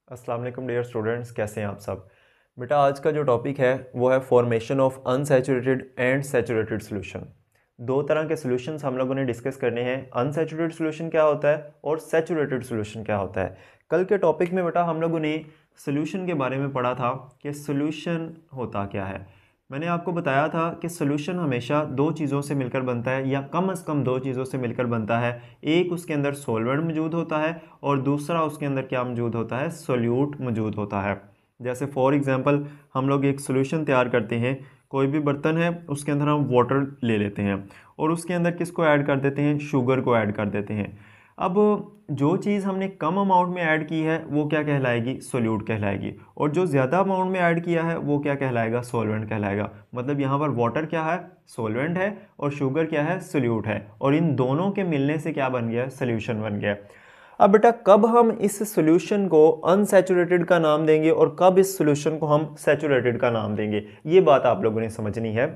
अस्सलाम वालेकुम dear students, कैसे हैं आप सब। बेटा आज का जो टॉपिक है वो है formation of unsaturated and saturated solution. दो तरह के सॉल्यूशंस हम लोगों ने डिस्कस करने हैं। अनसैचुरेटेड सॉल्यूशन क्या होता है और सैचुरेटेड सॉल्यूशन क्या होता है। कल के टॉपिक में बेटा हम लोगों ने सॉल्यूशन के बारे में पढ़ा था कि सॉल्यूशन होता क्या है। मैंने आपको बताया था कि सॉल्यूशन हमेशा दो चीज़ों से मिलकर बनता है या कम से कम दो चीज़ों से मिलकर बनता है। एक उसके अंदर सॉल्वेंट मौजूद होता है और दूसरा उसके अंदर क्या मौजूद होता है, सोल्यूट मौजूद होता है। जैसे फॉर एग्जांपल हम लोग एक सॉल्यूशन तैयार करते हैं, कोई भी बर्तन है उसके अंदर हम वाटर ले लेते हैं और उसके अंदर किसको ऐड कर देते हैं, शुगर को ऐड कर देते हैं। अब जो चीज़ हमने कम अमाउंट में ऐड की है वो क्या कहलाएगी, सोल्यूट कहलाएगी, और जो ज़्यादा अमाउंट में ऐड किया है वो क्या कहलाएगा, सॉल्वेंट कहलाएगा। मतलब यहाँ पर वाटर क्या है, सॉल्वेंट है, और शुगर क्या है, सोल्यूट है, और इन दोनों के मिलने से क्या बन गया, सोल्यूशन बन गया। अब बेटा कब हम इस सॉल्यूशन को अनसैचुरेटेड का नाम देंगे और कब इस सॉल्यूशन को हम सैचुरेटेड का नाम देंगे, ये बात आप लोगों ने समझनी है।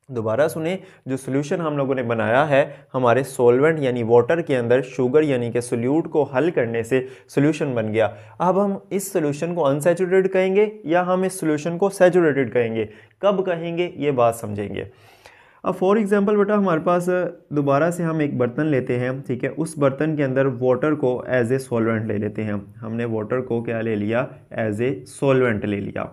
दोबारा सुने, जो सॉल्यूशन हम लोगों ने बनाया है हमारे सॉल्वेंट यानी वाटर के अंदर शुगर यानी कि सोल्यूट को हल करने से सॉल्यूशन बन गया। अब हम इस सॉल्यूशन को अनसैचुरेटेड कहेंगे या हम इस सॉल्यूशन को सैचुरेटेड कहेंगे, कब कहेंगे ये बात समझेंगे। अब फॉर एग्जांपल बेटा हमारे पास दोबारा से हम एक बर्तन लेते हैं, ठीक है। उस बर्तन के अंदर वाटर को एज ए सॉल्वेंट ले लेते हैं। हमने वाटर को क्या ले लिया, एज ए सॉल्वेंट ले लिया।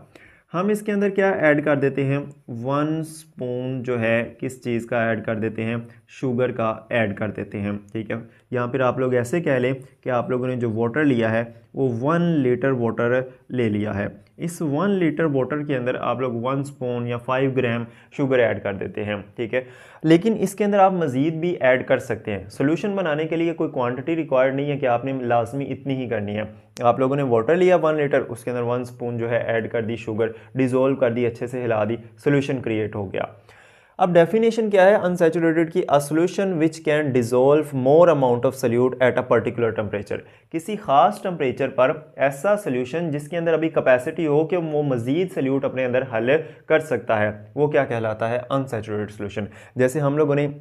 हम इसके अंदर क्या ऐड कर देते हैं, 1 स्पून जो है किस चीज़ का ऐड कर देते हैं, शुगर का ऐड कर देते हैं, ठीक है। यहाँ पर आप लोग ऐसे कह लें कि आप लोगों ने जो वाटर लिया है वो 1 लीटर वाटर ले लिया है। इस 1 लीटर वाटर के अंदर आप लोग 1 स्पून या 5 ग्राम शुगर ऐड कर देते हैं, ठीक है। लेकिन इसके अंदर आप मज़ीद भी ऐड कर सकते हैं। सोल्यूशन बनाने के लिए कोई क्वांटिटी रिक्वायर्ड नहीं है कि आपने लाजमी इतनी ही करनी है। आप लोगों ने वाटर लिया 1 लीटर, उसके अंदर 1 स्पून जो है ऐड कर दी शुगर, डिज़ोल्व कर दी, अच्छे से हिला दी, सोल्यूशन क्रिएट हो गया। अब डेफिनेशन क्या है अनसैचुरेटेड की, a solution which can dissolve more amount of solute at a particular temperature. किसी खास टेम्परेचर पर ऐसा सोल्यूशन जिसके अंदर अभी कैपेसिटी हो कि वो मजीद सोल्यूट अपने अंदर हल कर सकता है, वो क्या कहलाता है, अनसैचुरेटेड सोल्यूशन। जैसे हम लोगों ने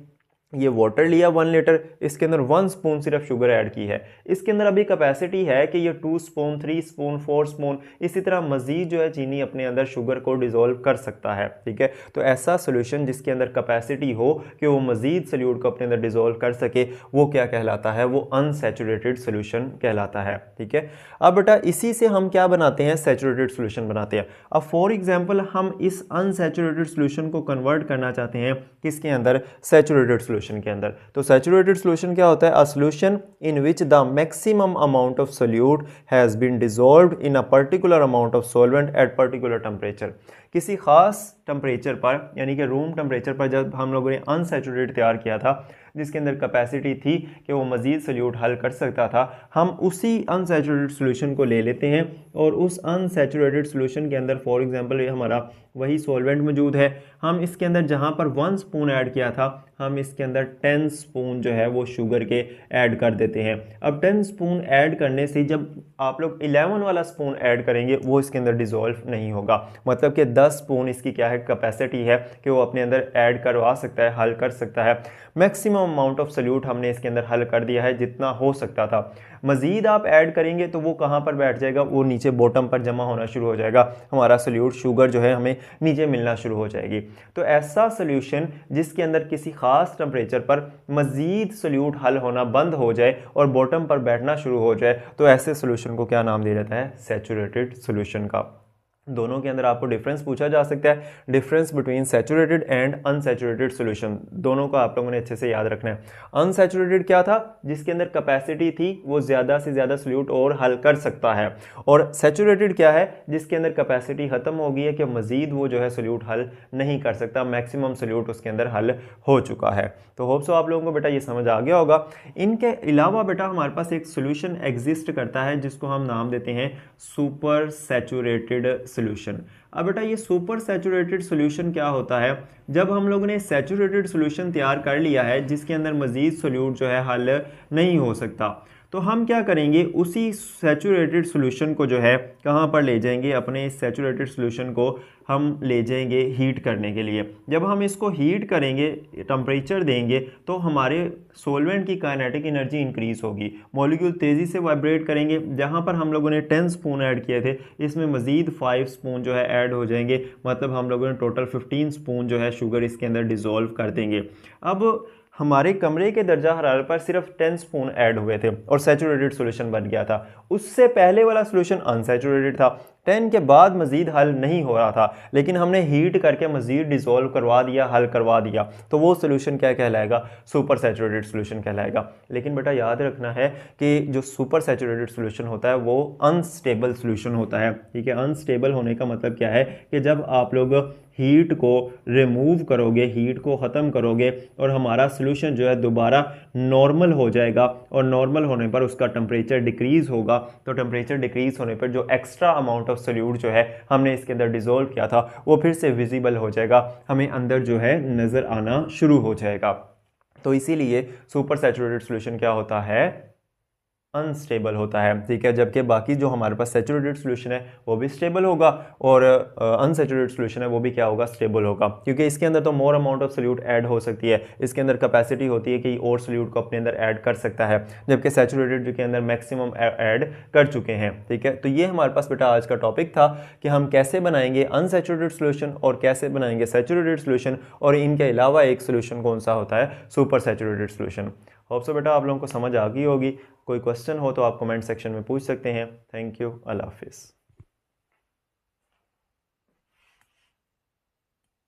ये वाटर लिया 1 लीटर, इसके अंदर 1 स्पून सिर्फ शुगर ऐड की है। इसके अंदर अभी कैपेसिटी है कि ये 2 स्पून, 3 स्पून, 4 स्पून, इसी तरह मजीद जो है चीनी अपने अंदर शुगर को डिसॉल्व कर सकता है, ठीक है। तो ऐसा सोल्यूशन जिसके अंदर कैपेसिटी हो कि वो मजीद सोल्यूट को अपने अंदर डिसॉल्व कर सके, वो क्या कहलाता है, वो अनसैचुरेटेड सोल्यूशन कहलाता है, ठीक है। अब बेटा इसी से हम क्या बनाते हैं, सैचुरेटेड सोल्यूशन बनाते हैं। अब फॉर एग्जाम्पल हम इस अनसैचुरेटेड सोल्यूशन को कन्वर्ट करना चाहते हैं किसके अंदर, सैचुरेटेड सोल्यूशन के अंदर। तो सैचुरेटेड सॉल्यूशन क्या होता है, a solution in which the maximum amount of solute has been dissolved in a particular amount of solvent at particular temperature. किसी खास टेम्परेचर पर यानी कि रूम टेम्परेचर पर जब हम लोगों ने अनसैचुरेटेड तैयार किया था जिसके अंदर कैपेसिटी थी कि वो मजीद सोल्यूट हल कर सकता था, हम उसी अनसैचुरेटेड सॉल्यूशन को ले लेते हैं और उस अनसैचुरेटेड सॉल्यूशन के अंदर फॉर एग्जांपल ये हमारा वही सॉल्वेंट मौजूद है, हम इसके अंदर जहाँ पर 1 स्पून ऐड किया था हम इसके अंदर 10 स्पून जो है वो शुगर के ऐड कर देते हैं। अब 10 स्पून ऐड करने से जब आप लोग 11 वाला स्पून ऐड करेंगे वो इसके अंदर डिसॉल्व नहीं होगा। मतलब कि 10 स्पून इसकी क्या है, कैपेसिटी है कि वो अपने अंदर ऐड करवा सकता है, हल कर सकता है। मैक्सिमम अमाउंट ऑफ सोल्यूट हमने इसके अंदर हल कर दिया है जितना हो सकता था। मजीद आप ऐड करेंगे तो वो कहाँ पर बैठ जाएगा, वो नीचे बॉटम पर जमा होना शुरू हो जाएगा, हमारा सोल्यूट शुगर जो है हमें नीचे मिलना शुरू हो जाएगी। तो ऐसा सोल्यूशन जिसके अंदर किसी खास टेम्परेचर पर मजीद सोल्यूट हल होना बंद हो जाए और बॉटम पर बैठना शुरू हो जाए, तो ऐसे सोल्यूशन को क्या नाम दिया जाता है, सैचुरेटेड सोल्यूशन का। दोनों के अंदर आपको डिफरेंस पूछा जा सकता है, difference between saturated and unsaturated solution, दोनों को आप लोगों ने अच्छे से याद रखना है। अनसैचुरेटेड क्या था, जिसके अंदर कैपेसिटी थी वो ज़्यादा से ज़्यादा सोल्यूट और हल कर सकता है, और सैचुरेटेड क्या है, जिसके अंदर कैपेसिटी ख़त्म हो गई है कि मज़ीद वो जो है सोल्यूट हल नहीं कर सकता, मैक्सिमम सोल्यूट उसके अंदर हल हो चुका है। तो होप सो आप लोगों को बेटा ये समझ आ गया होगा। इनके अलावा बेटा हमारे पास एक सोल्यूशन एग्जिस्ट करता है जिसको हम नाम देते हैं सुपर सैचुरेटेड सॉल्यूशन। अब बेटा ये सुपर सैचुरेटेड सॉल्यूशन क्या होता है, जब हम लोगों ने सैचुरेटेड सॉल्यूशन तैयार कर लिया है जिसके अंदर मजीद सोल्यूट जो है हल नहीं हो सकता, तो हम क्या करेंगे, उसी सैचुरेटेड सॉल्यूशन को जो है कहाँ पर ले जाएंगे, अपने इस सैचुरेटेड सॉल्यूशन को हम ले जाएंगे हीट करने के लिए। जब हम इसको हीट करेंगे, टेम्परेचर देंगे, तो हमारे सोलवेंट की काइनेटिक एनर्जी इंक्रीज होगी, मॉलिक्यूल तेज़ी से वाइब्रेट करेंगे। जहाँ पर हम लोगों ने 10 स्पून ऐड किए थे, इसमें मज़ीद 5 स्पून जो है ऐड हो जाएंगे, मतलब हम लोगों ने टोटल 15 स्पून जो है शुगर इसके अंदर डिज़ोल्व कर देंगे। अब हमारे कमरे के दर्जा हरारत पर सिर्फ 10 स्पून ऐड हुए थे और सैचुरेटेड सॉल्यूशन बन गया था। उससे पहले वाला सॉल्यूशन अनसैचुरेटेड था, 10 के बाद मज़ीद हल नहीं हो रहा था, लेकिन हमने हीट करके मज़ीद डिज़ोल्व करवा दिया, हल करवा दिया, तो वो सॉल्यूशन क्या कहलाएगा, सुपर सैचुरेटेड सॉल्यूशन कहलाएगा। लेकिन बेटा याद रखना है कि जो सुपर सैचुरेटेड सॉल्यूशन होता है वो अनस्टेबल सॉल्यूशन होता है, ठीक है। अनस्टेबल होने का मतलब क्या है कि जब आप लोग हीट को रिमूव करोगे, हीट को ख़त्म करोगे, और हमारा सॉल्यूशन जो है दोबारा नॉर्मल हो जाएगा, और नॉर्मल होने पर उसका टेम्परेचर डिक्रीज़ होगा। तो टेम्परेचर डिक्रीज़ होने पर जो एक्स्ट्रा अमाउंट ऑफ सोल्यूट जो है हमने इसके अंदर डिज़ोल्व किया था वो फिर से विजिबल हो जाएगा, हमें अंदर जो है नज़र आना शुरू हो जाएगा। तो इसीलिए सुपर सैचुरेटेड सॉल्यूशन क्या होता है, अनस्टेबल होता है, ठीक है। जबकि बाकी जो हमारे पास सैचुरेटेड सॉल्यूशन है वो भी स्टेबल होगा, और अनसैचुरेटेड सॉल्यूशन है वो भी क्या होगा, स्टेबल होगा, क्योंकि इसके अंदर तो more amount of solute add हो सकती है, इसके अंदर कैपेसिटी होती है कि और सोल्यूट को अपने अंदर ऐड कर सकता है, जबकि सैचुरेटेड के अंदर मैक्सिमम ऐड कर चुके हैं, ठीक है। तो ये हमारे पास बेटा आज का टॉपिक था कि हम कैसे बनाएंगे अनसैचुरेटेड सॉल्यूशन और कैसे बनाएंगे सैचुरेटेड सॉल्यूशन, और इनके अलावा एक सॉल्यूशन कौन सा होता है, super saturated solution. Hope so बेटा आप लोगों को समझ आ गई होगी। कोई क्वेश्चन हो तो आप कमेंट सेक्शन में पूछ सकते हैं। थैंक यू, अल्लाह हाफिज़।